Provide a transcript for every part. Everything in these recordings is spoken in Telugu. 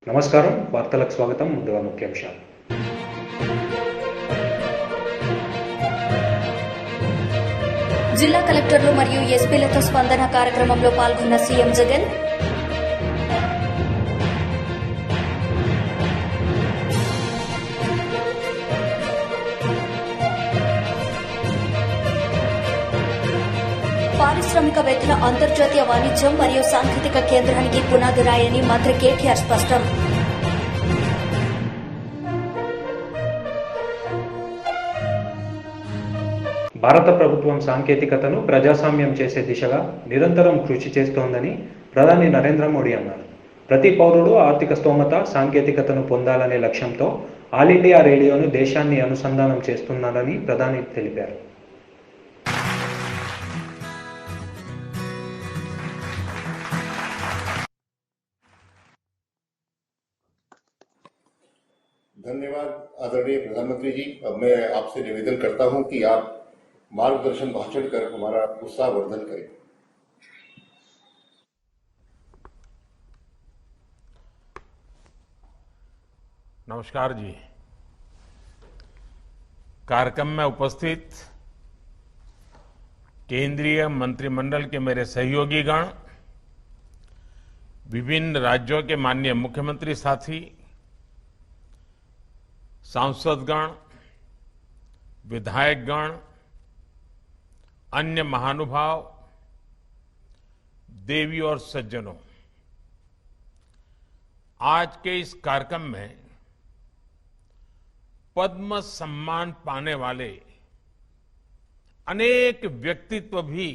నమస్కారం వార్తలకు స్వాగతం. ముందుగా ముఖ్యాంశాలు. జిల్లా కలెక్టర్లు మరియు ఎస్పీలతో స్పందన కార్యక్రమంలో పాల్గొన్న సీఎం జగన్. పారిశ్రామికవేత్తల అంతర్జాతీయ వాణిజ్యం మరియు సాంకేతిక కేంద్రానికి పునాది రాయని మంత్రి కేటీఆర్ స్పష్టం. భారత ప్రభుత్వం సాంకేతికతను ప్రజాస్వామ్యం చేసే దిశగా నిరంతరం కృషి చేస్తోందని ప్రధాని నరేంద్ర మోడీ అన్నారు. ప్రతి పౌరుడు ఆర్థిక స్తోమత, సాంకేతికతను పొందాలనే లక్ష్యంతో ఆల్ ఇండియా రేడియోను దేశాన్ని అనుసంధానం చేస్తున్నారని ప్రధాని తెలిపారు. धन्यवाद आदरणीय प्रधानमंत्री जी। अब मैं आपसे निवेदन करता हूं कि आप मार्गदर्शन भाषण कर हमारा उत्साहवर्धन करें। नमस्कार जी। कार्यक्रम में उपस्थित केंद्रीय मंत्रिमंडल के मेरे सहयोगीगण, विभिन्न राज्यों के माननीय मुख्यमंत्री साथी, सांसदगण, विधायकगण, अन्य महानुभाव, देवी और सज्जनों, आज के इस कार्यक्रम में पद्म सम्मान पाने वाले अनेक व्यक्तित्व भी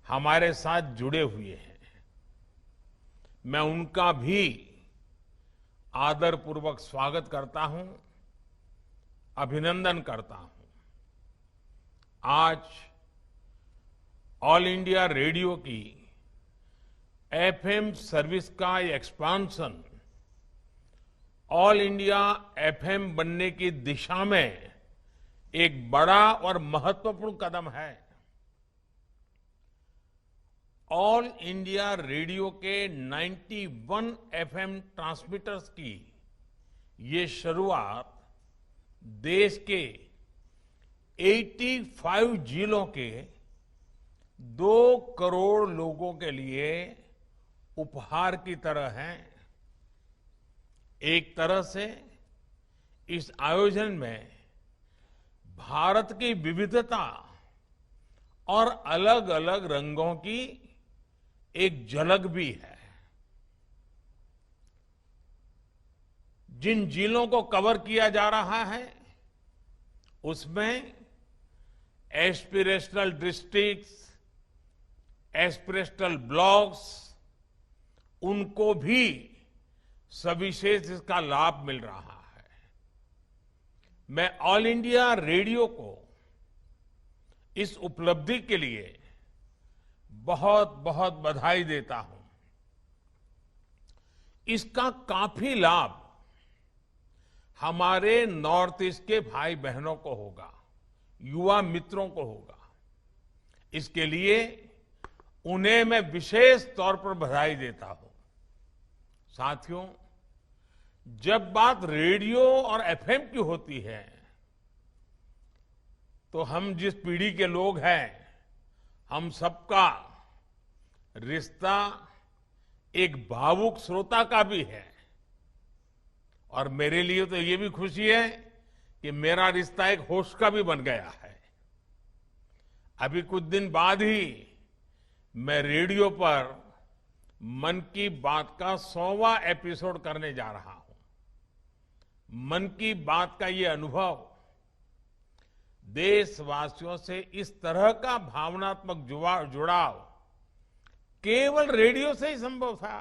हमारे साथ जुड़े हुए हैं। मैं उनका भी आदरपूर्वक स्वागत करता हूं, अभिनंदन करता हूं। आज ऑल इंडिया रेडियो की एफएम सर्विस का एक्सपांशन ऑल इंडिया एफएम बनने की दिशा में एक बड़ा और महत्वपूर्ण कदम है। ऑल इंडिया रेडियो के 91 एफएम ट्रांसमीटर्स की ये शुरुआत देश के 85 जिलों के 2 करोड़ लोगों के लिए उपहार की तरह है। एक तरह से इस आयोजन में भारत की विविधता और अलग अलग रंगों की एक झलक भी है। जिन जिलों को कवर किया जा रहा है उसमें एस्पिरेशनल डिस्ट्रिक्ट्स, एस्पिरेशनल ब्लॉक्स, उनको भी सविशेष इसका लाभ मिल रहा है। मैं ऑल इंडिया रेडियो को इस उपलब्धि के लिए बहुत बहुत बधाई देता हूं। इसका काफी लाभ हमारे नॉर्थ ईस्ट के भाई बहनों को होगा, युवा मित्रों को होगा। इसके लिए उन्हें मैं विशेष तौर पर बधाई देता हूं। साथियों, जब बात रेडियो और एफएम की होती है तो हम जिस पीढ़ी के लोग हैं, हम सबका रिश्ता एक भावुक श्रोता का भी है। और मेरे लिए तो ये भी खुशी है कि मेरा रिश्ता एक होस्ट का भी बन गया है। अभी कुछ दिन बाद ही मैं रेडियो पर मन की बात का 100वां एपिसोड करने जा रहा हूं। मन की बात का ये अनुभव देशवासियों से इस तरह का भावनात्मक जुड़ाव केवल रेडियो से ही संभव था।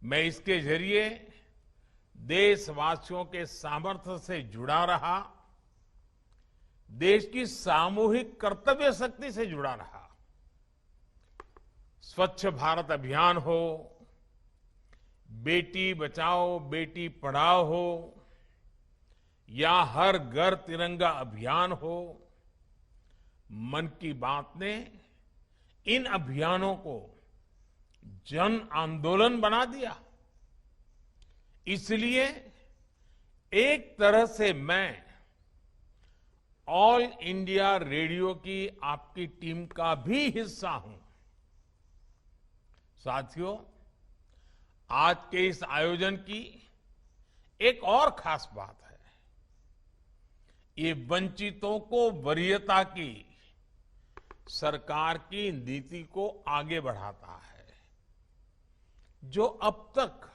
मैं इसके जरिए देशवासियों के सामर्थ्य से जुड़ा रहा, देश की सामूहिक कर्तव्य शक्ति से जुड़ा रहा। स्वच्छ भारत अभियान हो, बेटी बचाओ बेटी पढ़ाओ हो, या हर घर तिरंगा अभियान हो, मन की बात ने इन अभियानों को जन आंदोलन बना दिया। इसलिए एक तरह से मैं ऑल इंडिया रेडियो की आपकी टीम का भी हिस्सा हूं। साथियों, आज के इस आयोजन की एक और खास बात है। ये वंचितों को वरीयता की सरकार की नीति को आगे बढ़ाता है, जो अब तक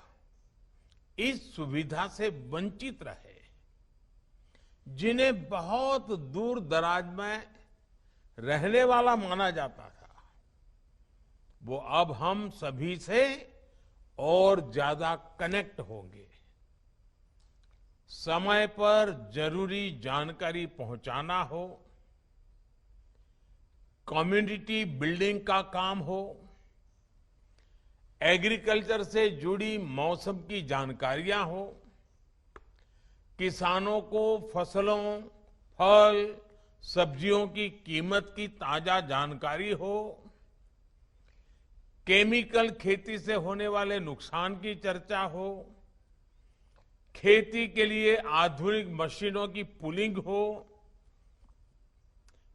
इस सुविधा से वंचित रहे, जिन्हें बहुत दूर दराज में रहने वाला माना जाता था, वो अब हम सभी से और ज्यादा कनेक्ट होंगे। समय पर जरूरी जानकारी पहुंचाना हो, कम्युनिटी बिल्डिंग का काम हो, एग्रीकल्चर से जुड़ी मौसम की जानकारियां हो, किसानों को फसलों, फल, सब्जियों की कीमत की ताजा जानकारी हो, केमिकल खेती से होने वाले नुकसान की चर्चा हो, खेती के लिए आधुनिक मशीनों की पुलिंग हो,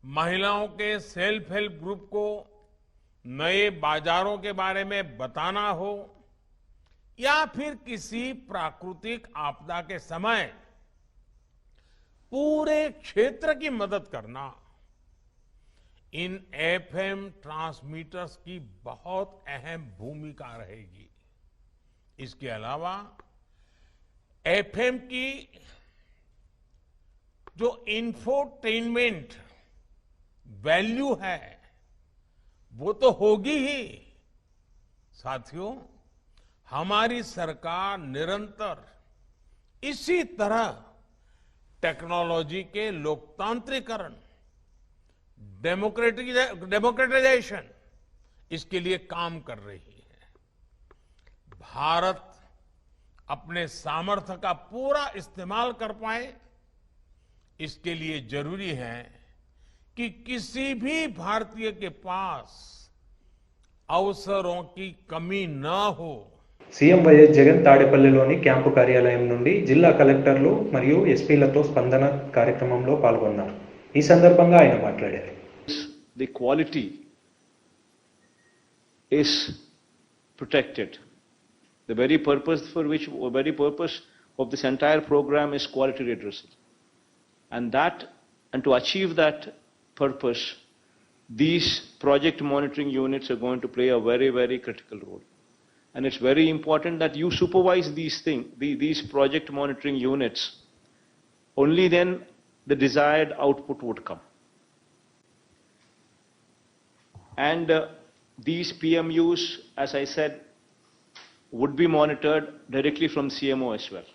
महिलाओं के सेल्फ हेल्प ग्रुप को नए बाजारों के बारे में बताना हो, या फिर किसी प्राकृतिक आपदा के समय पूरे क्षेत्र की मदद करना, इन एफएम ट्रांसमीटर्स की बहुत अहम भूमिका रहेगी। इसके अलावा एफएम की जो इंफोटेनमेंट वैल्यू है वो तो होगी ही। साथियों, हमारी सरकार निरंतर इसी तरह टेक्नोलॉजी के लोकतांत्रिकरण, डेमोक्रेटाइजेशन, इसके लिए काम कर रही है। भारत अपने सामर्थ्य का पूरा इस्तेमाल कर पाए, इसके लिए जरूरी है कि किसी भी भारतीय के पास अवसरों की कमी न हो। సీఎం వైఎస్ జగన్ తాడేపల్లిలోని క్యాంపు కార్యాలయం నుండి జిల్లా కలెక్టర్లు మరియు ఎస్పీలతో స్పందన కార్యక్రమంలో పాల్గొన్నారు. ఈ సందర్భంగా ఆయన మాట్లాడారు. The quality is protected. The very purpose of this entire program is quality redressal. And to achieve that purpose, these project monitoring units are going to play a very, very critical role. And it's very important that you supervise these project monitoring units. Only then the desired output would come. And these PMUs, as I said, would be monitored directly from CMO as well.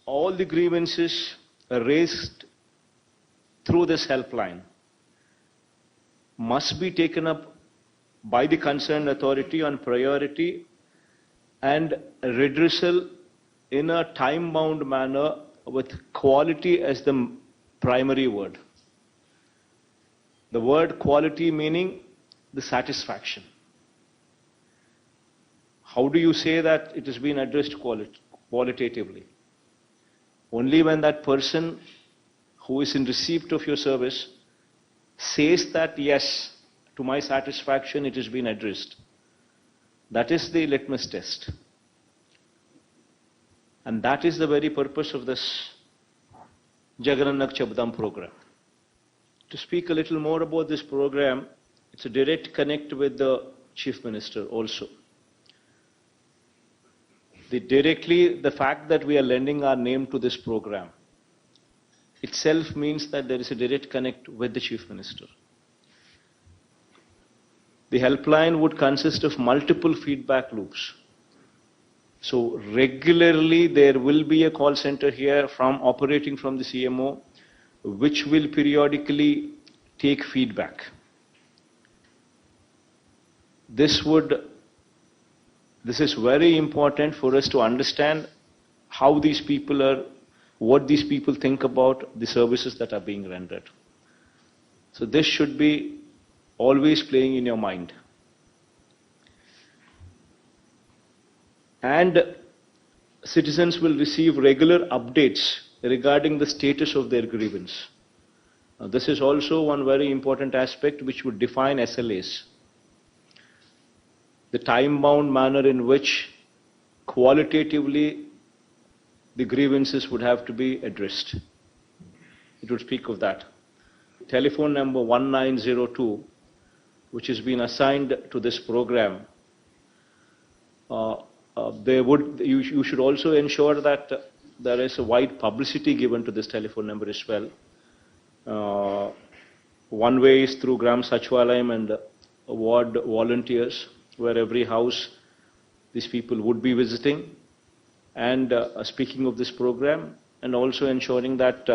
All the grievances raised through this helpline must be taken up by the concerned authority on priority and redressal in a time-bound manner with quality as the primary word. The word quality meaning the satisfaction. How do you say that it has been addressed qualitatively? Only when that person who is in receipt of your service says that, yes, to my satisfaction it has been addressed. That is the litmus test. And that is the very purpose of this Jagarannak Chabdam program. To speak a little more about this program, it's a direct connect with the Chief Minister also. The fact that we are lending our name to this program itself means that there is a direct connect with the Chief Minister. The helpline would consist of multiple feedback loops. So regularly there will be a call center here operating from the CMO, which will periodically take feedback. This is very important for us to understand how these people are, what these people think about the services that are being rendered. So this should be always playing in your mind. and citizens will receive regular updates regarding the status of their grievance. This is also one very important aspect which would define SLAs. The time-bound manner in which qualitatively the grievances would have to be addressed. It would speak of that. Telephone number 1902, which has been assigned to this program, you should also ensure that there is a wide publicity given to this telephone number as well. One way is through Gram Sachwalayam and ward volunteers, where every house these people would be visiting and speaking of this program, and also ensuring that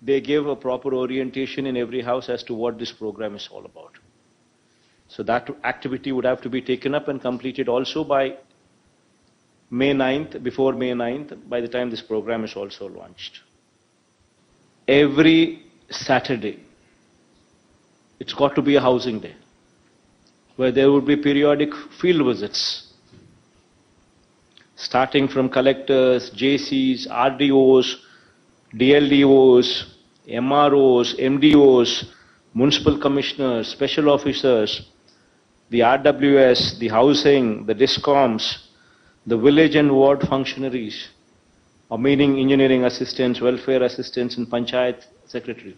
they give a proper orientation in every house as to what this program is all about. So that activity would have to be taken up and completed also by May 9th, before May 9th, by the time this program is also launched. Every Saturday, it's got to be a housing day, where there would be periodic field visits, starting from collectors, JCs, RDOs, DLDOs, MROs, MDOs, municipal commissioners, special officers, the RWS, the housing, the DISCOMs, the village and ward functionaries, or meaning engineering assistants, welfare assistants, and panchayat secretary.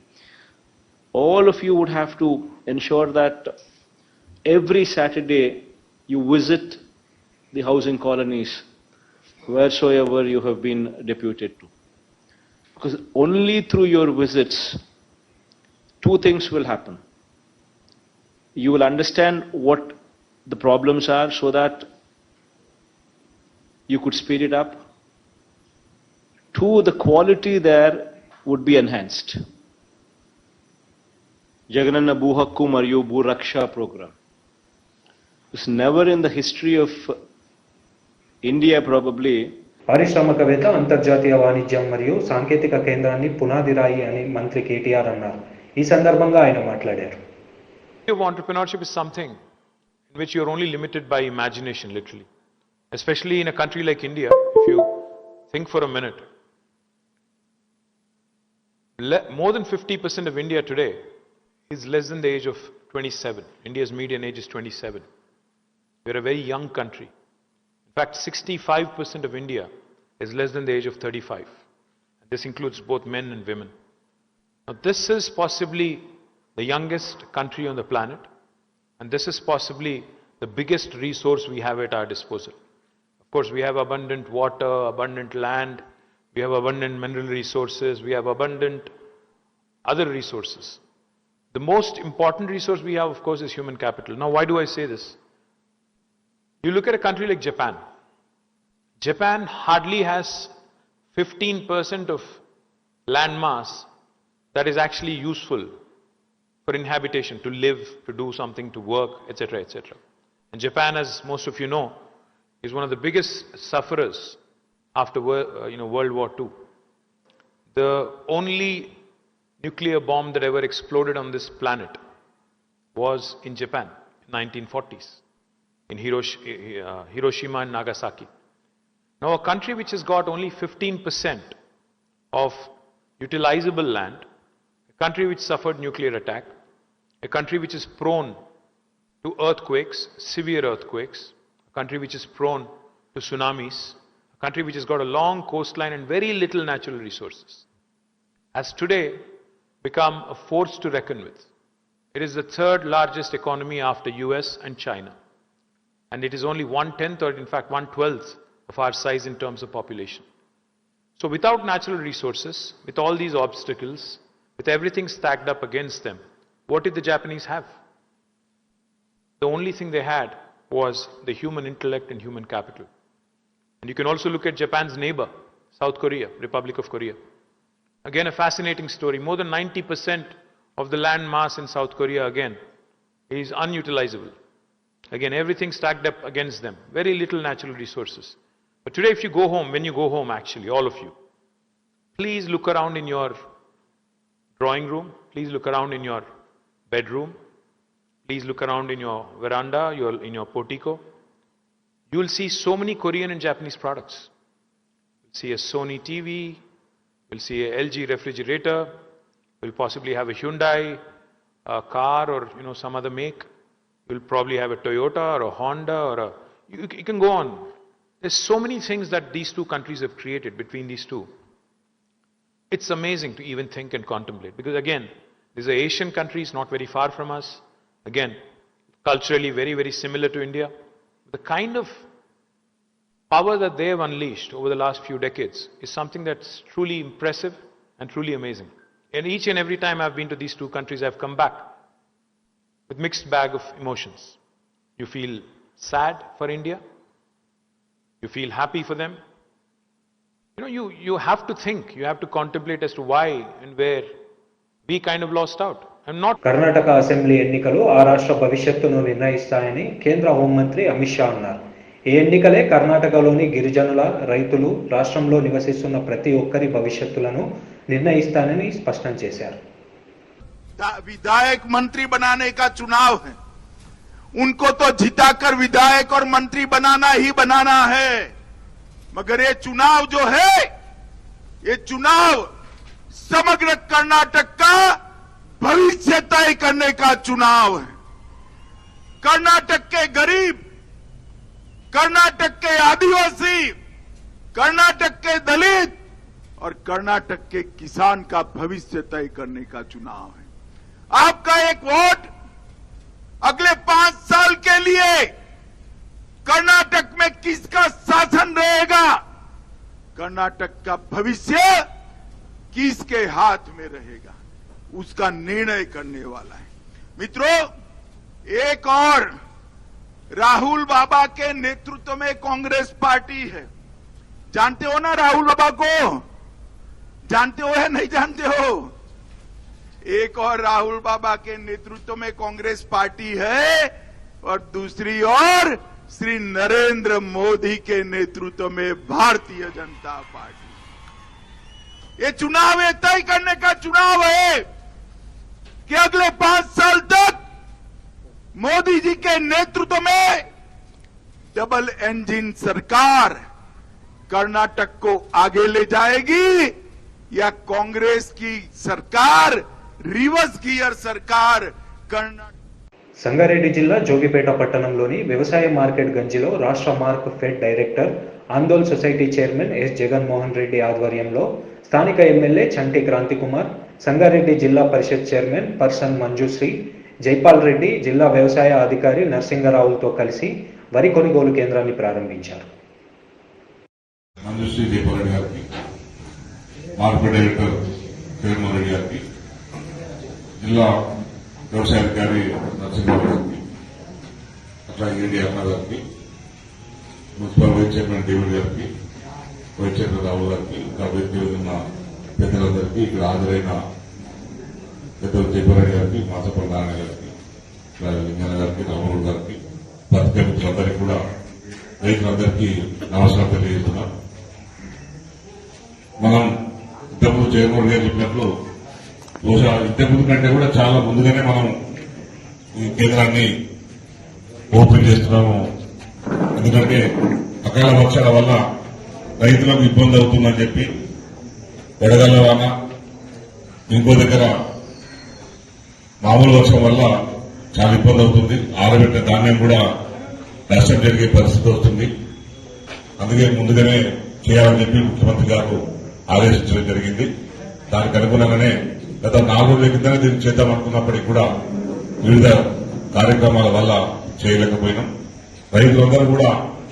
All of you would have to ensure that every Saturday you visit the housing colonies wheresoever you have been deputed to. Because only through your visits, two things will happen. You will understand what the problems are so that you could speed it up. Two, the quality there would be enhanced. Jagananna Bhuhakku Mariyu Bhu Raksha program. It's never in the history of India probably. పారిశ్రామికవేత్త అంతర్జాతీయ వాణిజ్యం మరియు సాంకేతిక కేంద్రాన్ని పునాది రాయి అని మంత్రి కేటీఆర్ అన్నారు. ఈ సందర్భంగా ఆయన మాట్లాడారు. Entrepreneurship is something in which you're only limited by imagination, literally. Especially in a country like India, if you think for a minute, more than 50% of India today is less than the age of 27. India's median age is 27. We're a very young country. In fact, 65% of India is less than the age of 35. This includes both men and women. Now, this is possibly the youngest country on the planet, and this is possibly the biggest resource we have at our disposal. Of course, we have abundant water, abundant land, we have abundant mineral resources, we have abundant other resources. The most important resource we have, of course, is human capital. Now, why do I say this? You look at a country like Japan. Japan hardly has 15% of land mass that is actually useful for inhabitation, to live, to do something, to work, etc., etc. And Japan, as most of you know, is one of the biggest sufferers after World War II. The only nuclear bomb that ever exploded on this planet was in Japan in 1940s, in Hiroshima and Nagasaki. Now, a country which has got only 15% of utilizable land, a country which suffered nuclear attack, a country which is prone to earthquakes, severe earthquakes, a country which is prone to tsunamis, a country which has got a long coastline and very little natural resources, has today become a force to reckon with. It is the third largest economy after US and China. And it is only 1/10 or in fact 1/12 of our size in terms of population. So without natural resources, with all these obstacles, with everything stacked up against them, what did the Japanese have? The only thing they had was the human intellect and human capital. And you can also look at Japan's neighbor, South Korea, Republic of Korea. Again, a fascinating story. More than 90% of the land mass in South Korea, again, is unutilizable. Again, everything stacked up against them. Very little natural resources. But today, if you go home, when you go home actually, all of you, please look around in your drawing room, please look around in your bedroom, please look around in your veranda, in your portico, you will see so many Korean and Japanese products. You'll see a Sony TV, you'll see a LG refrigerator, you'll possibly have a Hyundai car or some other make. You'll probably have a Toyota or a Honda or a... You can go on. There's so many things that these two countries have created between these two. It's amazing to even think and contemplate. Because again, these are Asian countries not very far from us. Again, culturally very, very similar to India. The kind of power that they have unleashed over the last few decades is something that's truly impressive and truly amazing. And each and every time I've been to these two countries, I've come back with mixed bag of emotions. You feel sad for India. You feel happy for them. You have to think, you have to contemplate as to why and where we kind of lost out. I'm not... Karnataka assembly ఎన్నికలు ఆ రాష్ట్ర భవిష్యత్తును నిర్ణయిస్తాయని కేంద్ర హోంమంత్రి అమిత్ షా అన్నారు. ఈ ఎన్నికలే కర్ణాటకలోని గిరిజనుల, రైతులు, రాష్ట్రంలో నివసిస్తున్న ప్రతి ఒక్కరి భవిష్యత్తులను నిర్ణయిస్తానని స్పష్టం చేశారు. विधायक मंत्री बनाने का चुनाव है. उनको तो जिताकर विधायक और मंत्री बनाना ही बनाना है. मगर ये चुनाव जो है, ये चुनाव समग्र कर्नाटक का भविष्य तय करने का चुनाव है. कर्नाटक के गरीब, कर्नाटक के आदिवासी, कर्नाटक के दलित और कर्नाटक के किसान का भविष्य तय करने का चुनाव है. आपका एक वोट अगले 5 साल के लिए कर्नाटक में किसका शासन रहेगा, कर्नाटक का भविष्य किसके हाथ में रहेगा, उसका निर्णय करने वाला है. मित्रों, एक और राहुल बाबा के नेतृत्व में कांग्रेस पार्टी है. जानते हो ना राहुल बाबा को? जानते हो या नहीं जानते हो? एक और राहुल बाबा के नेतृत्व में कांग्रेस पार्टी है और दूसरी ओर श्री नरेंद्र मोदी के नेतृत्व में भारतीय जनता पार्टी. ये चुनाव ये तय करने का चुनाव है कि अगले 5 साल तक मोदी जी के नेतृत्व में डबल इंजन सरकार कर्नाटक को आगे ले जाएगी या कांग्रेस की सरकार रिवर्स गियर सरकार कर्नाटक. సంగారెడ్డి జిల్లా జోగిపేట పట్టణంలోని వ్యవసాయ మార్కెట్ గంజిలో రాష్ట్ర mark fed director Andole society chairman S Jaganmohan Reddy ఆధ్వర్యంలో స్థానిక ఎమ్మెల్యే చంటి క్రాంతికుమార్, సంగారెడ్డి జిల్లా పరిషత్ చైర్మన్ పర్సన్ మంజుశ్రీ, జైపాల్ రెడ్డి, జిల్లా వ్యవసాయ అధికారి నరసింగరావులతో కలిసి వరి కొనుగోలు కేంద్రాన్ని ప్రారంభించారు. మంజుశ్రీ జైపాల్ రెడ్డి గారికి, మార్కెట్ డైరెక్టర్ జగన్మోహన్ రెడ్డి గారికి, జిల్లా వ్యవసాయ అధికారి నరసింహరావు గారికి, అట్లా ఏడీ అన్న గారికి, మున్సిపల్ వైస్ చైర్మన్ డేవిడ్ గారికి, వైస్ చైర్మన్ రావు గారికి, ఇంకా వేదిక ఉన్న పెద్దలందరికీ, ఇక్కడ హాజరైన పెద్దలు జైపారెడ్డి గారికి, మాసపల్లి నారాయణ గారికి, లింగన్న గారికి, రామరావు గారికి, పత్రికా మిత్రులందరికీ కూడా, రైతులందరికీ నమస్కారం తెలియజేస్తున్నాం. మనం ఇంతకుముందు జగన్మోహన్ గారు చెప్పినట్లు బహుశా ఇంతకుముందు కంటే కూడా చాలా ముందుగానే మనం ఈ కేంద్రాన్ని ఓపెన్ చేస్తున్నాము. ఎందుకంటే అకాల వర్షాల వల్ల రైతులకు ఇబ్బంది అవుతుందని చెప్పి వడగళ్ల వాన, ఇంకో దగ్గర మామూలు వర్షం వల్ల చాలా ఇబ్బంది అవుతుంది. ఆరబెట్టిన ధాన్యం కూడా నష్టం జరిగే పరిస్థితి వస్తుంది. అందుకే ముందుగానే చేయాలని చెప్పి ముఖ్యమంత్రి గారు ఆదేశించడం జరిగింది. దానికి అనుగుణంగానే గత 4 రోజుల కిందనే దీన్ని చేద్దాం అనుకున్నప్పటికీ కూడా వివిధ కార్యక్రమాల వల్ల చేయలేకపోయినాం. రైతులందరూ కూడా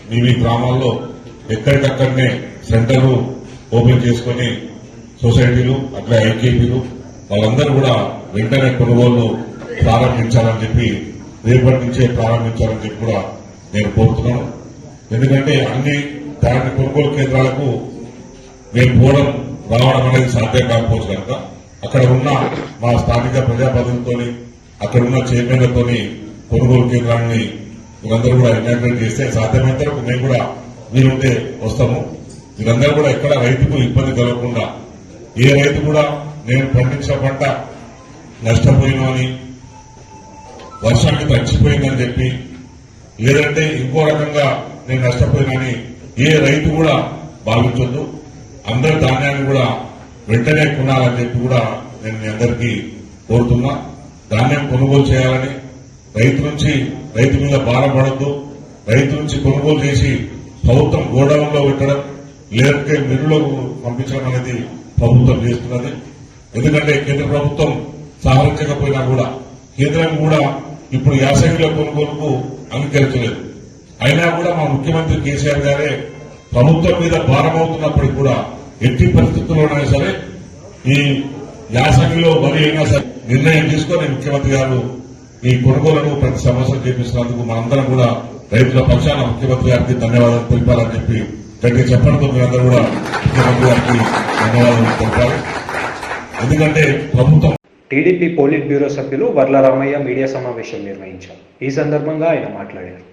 మీ గ్రామాల్లో ఎక్కడికక్కడనే సెంటర్లు ఓపెన్ చేసుకుని సొసైటీలు, అట్లా ఐకేపీలు వాళ్ళందరూ కూడా వెంటనే కొనుగోళ్లు ప్రారంభించాలని చెప్పి, రేపటి నుంచే ప్రారంభించాలని చెప్పి కూడా నేను కోరుతున్నాను. ఎందుకంటే అన్ని ధాన్య కొనుగోలు కేంద్రాలకు మేము పోవడం రావడం అనేది సాధ్యం కాకపోవచ్చు కనుక అక్కడ ఉన్న మా స్థానిక ప్రజాప్రతినిధులతో, అక్కడ ఉన్న చైర్మన్లతో కొనుగోలు కేంద్రాన్ని మీరందరూ కూడా ఇనాగ్రేట్ చేస్తే సాధ్యమైనంత వరకు మేము కూడా వీలుంటే వస్తాము. మీరందరూ కూడా ఎక్కడ రైతుకు ఇబ్బంది కలగకుండా, ఏ రైతు కూడా నేను పండించిన పంట నష్టపోయినని, వర్షానికి తడిచిపోయిందని చెప్పి, లేదంటే ఇంకో రకంగా నేను నష్టపోయినని ఏ రైతు కూడా భావించొద్దు. అందరి ధాన్యాన్ని కూడా వెంటనే కొనాలని చెప్పి కూడా నేను మీ అందరికీ కోరుతున్నా. ధాన్యం కొనుగోలు చేయాలని, రైతు మీద భారం పడద్దు. రైతు నుంచి కొనుగోలు చేసి ప్రభుత్వం గోడౌన్లో పెట్టడం, లేదంటే మిల్లులకు పంపించడం అనేది ప్రభుత్వం చేస్తున్నది. ఎందుకంటే కేంద్ర ప్రభుత్వం సహకరించకపోయినా కూడా కేంద్రం కూడా ఇప్పుడు యాసంగిలో కొనుగోలుకు అంగీకరించలేదు. అయినా కూడా మా ముఖ్యమంత్రి కేసీఆర్ గారే ప్రభుత్వం మీద భారం అవుతున్నప్పటికీ కూడా ఎట్టి పరిస్థితుల్లోనైనా సరే ఈ యాసంగిలో వరి అయినా సరే నిర్ణయం తీసుకొని ముఖ్యమంత్రి గారు ఈ కొనుగోలును ప్రతి సంవత్సరం చేపిస్తున్నందుకు మనందరం కూడా రైతుల పక్షాన ముఖ్యమంత్రి గారికి ధన్యవాదాలు తెలిపాలని చెప్పి గట్టిగా చెప్పడంతో మీరందరూ కూడా ముఖ్యమంత్రి గారికి ధన్యవాదాలు తెలిపారు. ఎందుకంటే ప్రభుత్వం టీడీపీ పోలిట్ బ్యూరో సభ్యులు వర్ల రామయ్య మీడియా సమావేశం నిర్వహించారు. ఈ సందర్భంగా ఆయన మాట్లాడారు.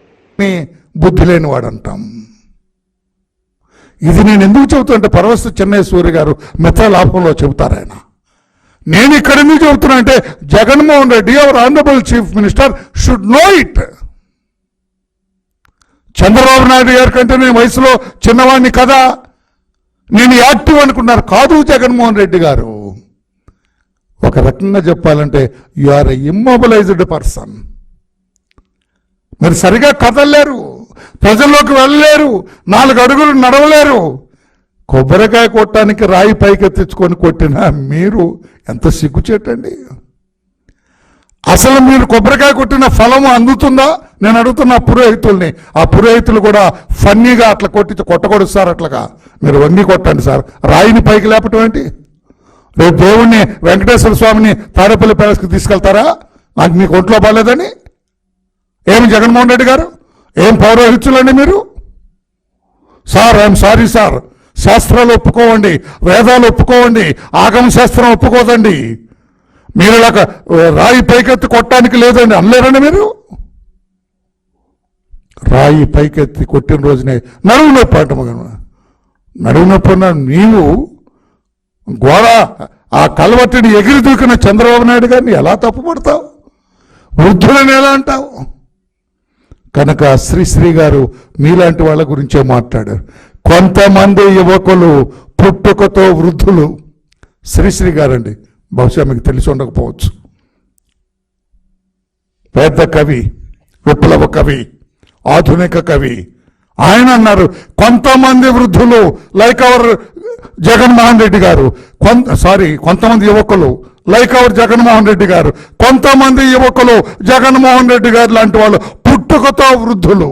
బుద్ధి లేనివాడు అంటాం. ఇది నేను ఎందుకు చెబుతుంటే పరవస్తు చెన్నై సూర్య గారు మిత్ర లాభంలో చెబుతారు ఆయన. నేను ఇక్కడ ఎందుకు చెబుతున్నా అంటే Jaganmohan Reddy our honourable chief minister should know it. Chandrababu Naidu గారి కంటే నేను వయసులో చిన్నవాడిని కదా, నేను యాక్టివ్ అనుకున్నారు. కాదు జగన్మోహన్ రెడ్డి గారు. ఒక రకంగా చెప్పాలంటే you are a immobilised person. మీరు సరిగా కదలలేరు, ప్రజల్లోకి వెళ్ళలేరు, 4 అడుగులు నడవలేరు. కొబ్బరికాయ కొట్టడానికి రాయి పైకెత్తించుకొని కొట్టినా మీరు ఎంత సిగ్గుచేటండి. అసలు మీరు కొబ్బరికాయ కొట్టిన ఫలం అందుతుందా? నేను అడుగుతున్న పురోహితుల్ని. ఆ పురోహితులు కూడా ఫన్నీగా అట్లా కొట్టకూడదు సార్, అట్లాగా మీరు వంగి కొట్టండి సార్. రాయిని పైకి లేపటం ఏంటి? రేపు దేవుణ్ణి వెంకటేశ్వర స్వామిని తాడేపల్లి ప్యాలెస్కి తీసుకెళ్తారా? నాకు మీకు ఒంట్లో బాగాలేదని? ఏమి జగన్మోహన్ రెడ్డి గారు ఏం పౌరోహితులండి మీరు? సార్ ఐఎమ్ సారీ సార్, శాస్త్రాలు ఒప్పుకోవండి, వేదాలు ఒప్పుకోవండి, ఆగమ శాస్త్రం ఒప్పుకోదండి. మీరు ఇలాగ రాయి పైకెత్తి కొట్టడానికి లేదండి అనలేరండి మీరు? రాయి పైకెత్తి కొట్టిన రోజునే నడువు నొప్పి అంటాము. నడువు నొప్పి ఉన్న నీవు గోడ ఆ కలవట్టిని ఎగిరి దూకిన చంద్రబాబు నాయుడు గారిని ఎలా తప్పుపడతావు? వృద్ధులని ఎలా అంటావు? కనుక శ్రీశ్రీ గారు మీలాంటి వాళ్ళ గురించే మాట్లాడారు. కొంతమంది యువకులు పుట్టుకతో వృద్ధులు. శ్రీశ్రీ గారండి, బహుశా మీకు తెలిసి ఉండకపోవచ్చు, పెద్ద కవి, విప్లవ కవి, ఆధునిక కవి. ఆయన అన్నారు కొంతమంది వృద్ధులు లైక్ అవర్ జగన్మోహన్ రెడ్డి గారు, కొంతమంది యువకులు లైక్ అవర్ జగన్మోహన్ రెడ్డి గారు, కొంతమంది యువకులు జగన్మోహన్ రెడ్డి గారు లాంటి వాళ్ళు పుట్టుకతో వృద్ధులు.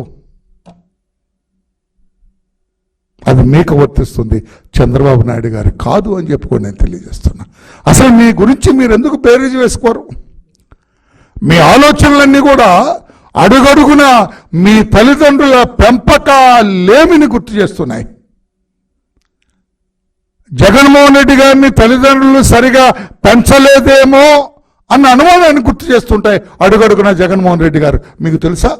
అది మీకు వర్తిస్తుంది, చంద్రబాబు నాయుడు గారు కాదు అని చెప్పుకొని నేను తెలియజేస్తున్నా. అసలు మీ గురించి మీరు ఎందుకు బేరీజు వేసుకోరు? మీ ఆలోచనలన్నీ కూడా అడుగడుగున మీ తల్లిదండ్రుల పెంపకాలేమిని గుర్తు చేస్తున్నాయి. జగన్మోహన్ రెడ్డి గారిని తల్లిదండ్రులు సరిగా పెంచలేదేమో అన్న అనుమానాన్ని గుర్తు చేస్తుంటాయి అడుగడుగున జగన్మోహన్ రెడ్డి గారు. మీకు తెలుసా?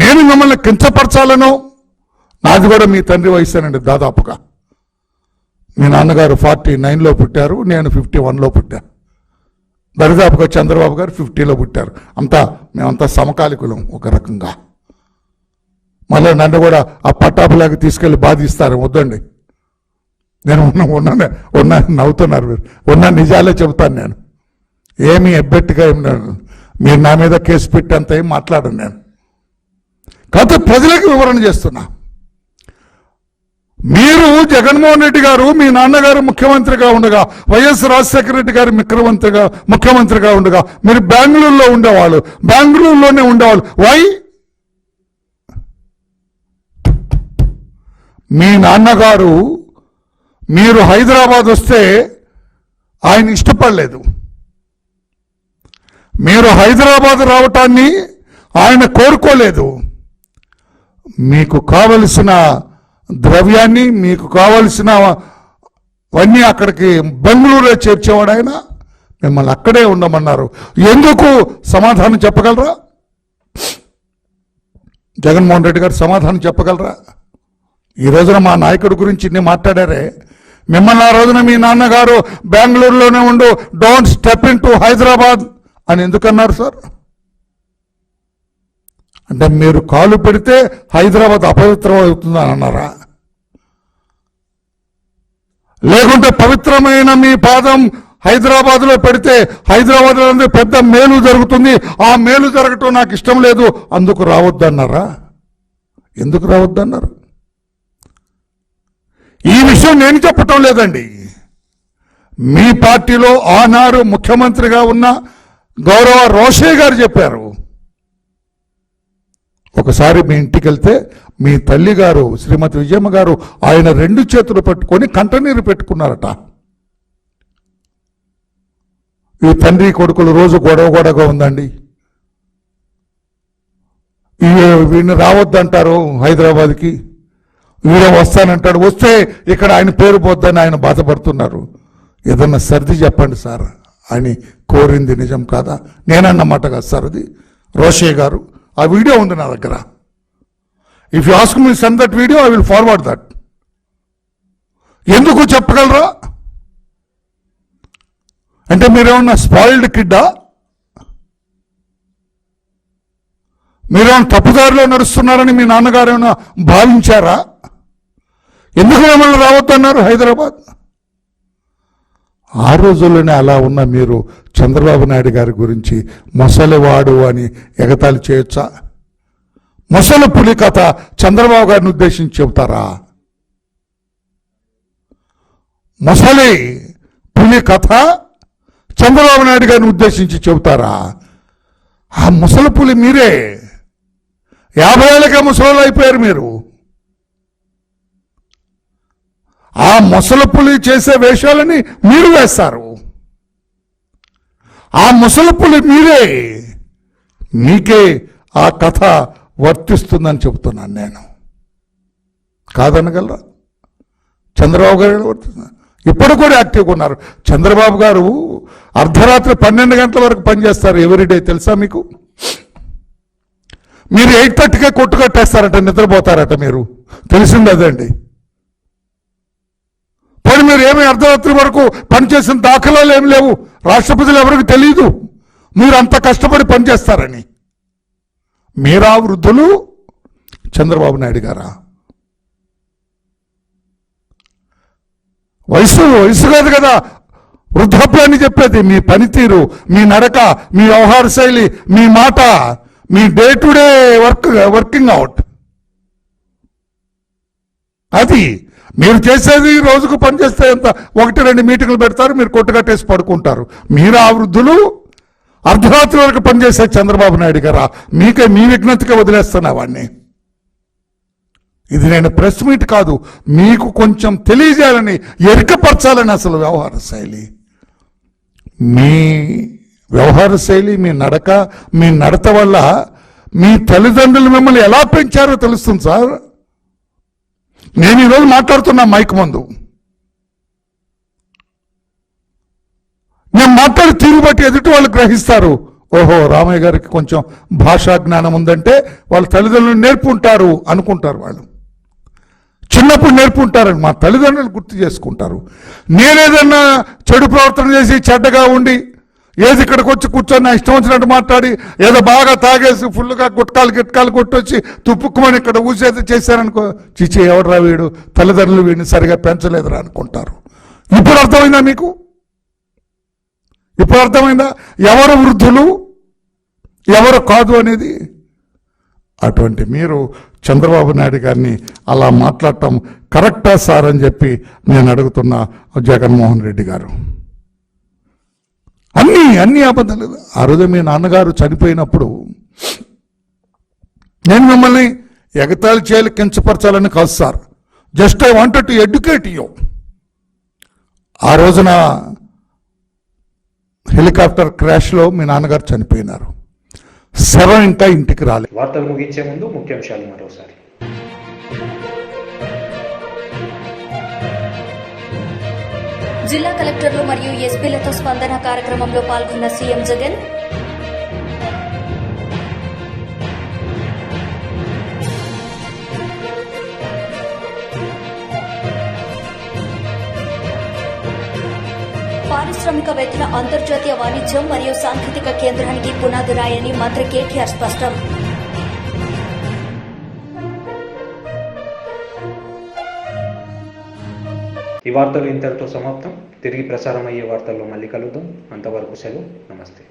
నేను మిమ్మల్ని కించపరచాలను, నాది కూడా మీ తండ్రి వయసేనండి దాదాపుగా. మీ నాన్నగారు 49లో పుట్టారు, నేను 51లో పుట్టాను. దరిదాపుగా చంద్రబాబు గారు 50లో పుట్టారు. మేమంతా సమకాలికులం ఒక రకంగా. మళ్ళీ నన్ను కూడా ఆ పట్టాపులాగా తీసుకెళ్లి బాధిస్తారు. వద్దండి, నేను ఉన్నా నవ్వుతున్నారు మీరు. ఉన్న నిజాలే చెబుతాను నేను. ఏమీ ఎబ్బెట్టుగా మీరు నా మీద కేసు పెట్టేంత ఏం మాట్లాడను నేను. కాకపోతే ప్రజలకు వివరణ చేస్తున్నా. మీరు జగన్మోహన్ రెడ్డి గారు మీ నాన్నగారు ముఖ్యమంత్రిగా ఉండగా, వైఎస్ రాజశేఖర రెడ్డి గారు ముఖ్యమంత్రిగా ఉండగా మీరు బెంగళూరులో ఉండేవాళ్ళు, బెంగళూరులోనే ఉండేవాళ్ళు. వై? మీ నాన్నగారు మీరు హైదరాబాద్ వస్తే ఆయన ఇష్టపడలేదు. మీరు హైదరాబాద్ రావటాన్ని ఆయన కోరుకోలేదు. మీకు కావలసిన ద్రవ్యాన్ని, మీకు కావలసినవన్నీ అక్కడికి బెంగళూరులో చేర్చేవాడు ఆయన. మిమ్మల్ని అక్కడే ఉండమన్నారు. ఎందుకు? సమాధానం చెప్పగలరా? జగన్మోహన్ రెడ్డి గారు సమాధానం చెప్పగలరా? ఈ రోజున మా నాయకుడి గురించి ఇన్ని మాట్లాడారే, మిమ్మల్ని ఆ రోజున మీ నాన్నగారు బెంగళూరులోనే ఉండు, don't step in to Hyderabad అని ఎందుకన్నారు సార్? అంటే మీరు కాలు పెడితే హైదరాబాద్ అపవిత్రం అవుతుందని అన్నారా? లేకుంటే పవిత్రమైన మీ పాదం హైదరాబాద్లో పెడితే హైదరాబాద్లో పెద్ద మేలు జరుగుతుంది, ఆ మేలు జరగటం నాకు ఇష్టం లేదు, అందుకు రావద్దన్నారా? ఎందుకు రావద్దన్నారు? ఈ విషయం నేను చెప్పటం లేదండి. మీ పార్టీలో ఆనాడు ముఖ్యమంత్రిగా ఉన్న గౌరవ రోషయ్య గారు చెప్పారు. ఒకసారి మీ ఇంటికి వెళ్తే మీ తల్లి గారు శ్రీమతి విజయమ్మ గారు ఆయన 2 చేతులు పెట్టుకొని కంటనీరు పెట్టుకున్నారట. ఈ తండ్రి కొడుకులు రోజు గొడవగా ఉందండి, వీడిని రావద్దంటారు హైదరాబాద్కి, వీడే వస్తానంటాడు, వస్తే ఇక్కడ ఆయన పేరు పోద్దని ఆయన బాధపడుతున్నారు. ఏదన్నా సర్ది చెప్పండి సార్ అని కోరింది నిజం కాదా? నేనన్నమాట కదా సార్ అది. రోషయ్య గారు ఆ వీడియో ఉంది నా దగ్గర. If you ask me send that video I will forward that. ఎందుకు చెప్పగలరా? అంటే మీరేమన్నా స్పాయిల్డ్ కిడ్డా? మీరేమన్నా తప్పుదారిలో నడుస్తున్నారని మీ నాన్నగారు ఏమైనా భావించారా? ఎందుకు మిమ్మల్ని రావద్దన్నారు హైదరాబాద్? ఆ రోజుల్లోనే అలా ఉన్న మీరు చంద్రబాబు నాయుడు గారి గురించి మొసలివాడు అని ఎగతాళి చేయొచ్చా? మొసలి పులి కథ చంద్రబాబు గారిని ఉద్దేశించి చెబుతారా? మొసలి పులి కథ చంద్రబాబు నాయుడు గారిని ఉద్దేశించి చెబుతారా? ఆ ముసలి పులి మీరే. 50 ఏళ్ళకే ముసలి అయిపోయారు మీరు. ఆ ముసలి పులి చేసే వేషాలని మీరు వేస్తారు. ఆ ముసలి పులి మీరే. మీకే ఆ కథ వర్తిస్తుందని చెబుతున్నాను నేను. కాదనగలరా? చంద్రబాబు గారు వర్తిస్తున్నారు. ఇప్పుడు కూడా యాక్టివ్గా ఉన్నారు. చంద్రబాబు గారు అర్ధరాత్రి 12 గంటల వరకు పనిచేస్తారు ఎవ్రీడే, తెలుసా మీకు? మీరు 8:30కే కొట్టు కట్టేస్తారట, నిద్రపోతారట. మీరు తెలిసింది అదండి. పోనీ మీరు ఏమి అర్ధరాత్రి వరకు పనిచేసిన దాఖలాలు ఏమి లేవు. రాష్ట్రపతులు ఎవరికి తెలియదు మీరు అంత కష్టపడి పనిచేస్తారని. మీరా వృద్ధులు? చంద్రబాబు నాయుడు గారా? వయసు కాదు కదా వృద్ధాప్యాన్ని చెప్పేది. మీ పనితీరు, మీ నడక, మీ వ్యవహార శైలి, మీ మాట, మీ day to day working out, అది మీరు చేసేది. రోజుకు పనిచేస్తే ఎంత 1-2 మీటింగులు పెడతారు, మీరు కొట్టుకట్టేసి పడుకుంటారు. మీరు ఆ వృద్ధులు అర్ధరాత్రి వరకు పనిచేసే చంద్రబాబు నాయుడు గారా? మీకే మీ విజ్ఞతగా వదిలేస్తున్నా వాడిని. ఇది నేను ప్రెస్ మీట్ కాదు, మీకు కొంచెం తెలియజేయాలని, ఎరికపరచాలని. అసలు వ్యవహార శైలి, మీ వ్యవహార శైలి, మీ నడక, మీ నడత వల్ల మీ తల్లిదండ్రులు మిమ్మల్ని ఎలా పెంచారో తెలుస్తుంది సార్. నేను ఈరోజు మాట్లాడుతున్నా మైక్ ముందు. నేను మాట్లాడి తీరు బట్టి ఎదుటి వాళ్ళు గ్రహిస్తారు. ఓహో, రామయ్య గారికి కొంచెం భాషా జ్ఞానం ఉందంటే వాళ్ళ తల్లిదండ్రులు నేర్పుంటారు అనుకుంటారు. వాళ్ళు చిన్నప్పుడు నేర్పుంటారని మా తల్లిదండ్రులు గుర్తు చేసుకుంటారు. నేనేదన్నా చెడు ప్రవర్తన చేసి చెడ్డగా ఉండి ఏది ఇక్కడికి వచ్చి కూర్చొని ఇష్టం వచ్చినట్టు మాట్లాడి ఏదో బాగా తాగేసి ఫుల్గా గిట్కాలు కొట్టొచ్చి తుప్పుక్కుమని ఇక్కడ ఊసేది చేశారనుకో, చిచి ఎవడరా వీడు, తల్లిదండ్రులు వీడిని సరిగా పెంచలేదురా అనుకుంటారు. ఇప్పుడు అర్థమైందా మీకు? ఇప్పుడు అర్థమైందా ఎవరు వృద్ధులు ఎవరు కాదు అనేది? అటువంటి మీరు చంద్రబాబు నాయుడు గారిని అలా మాట్లాడటం కరెక్టా సార్ అని చెప్పి నేను అడుగుతున్నా. జగన్మోహన్ రెడ్డి గారు అన్ని అబద్ధాలు. ఆ రోజు మీ నాన్నగారు చనిపోయినప్పుడు నేను మిమ్మల్ని ఎగతాళి చేయాలి, కించపరచాలని కాదు sir. Just I wanted to educate you. ఆ రోజున హెలికాప్టర్ క్రాష్లో మీ నాన్నగారు చనిపోయినారు. శవం ఇంకా ఇంటికి రాలేదు. వార్తలు ముగించే ముందు ముఖ్యాంశాలు మరోసారి. జిల్లా కలెక్టర్లు మరియు ఎస్పీలతో స్పందన కార్యక్రమంలో పాల్గొన్న సీఎం జగన్. పారిశ్రామికవేత్తల అంతర్జాతీయ వాణిజ్యం మరియు సాంకేతిక కేంద్రానికి పునాది రాయని మంత్రి కేటీఆర్ స్పష్టం. ఈ వార్తలు ఇంతటితో సమాప్తం. తిరిగి ప్రసారం అయ్యే వార్తల్లో మళ్ళీ కలుద్దాం. అంతవరకు సెలవు. నమస్తే.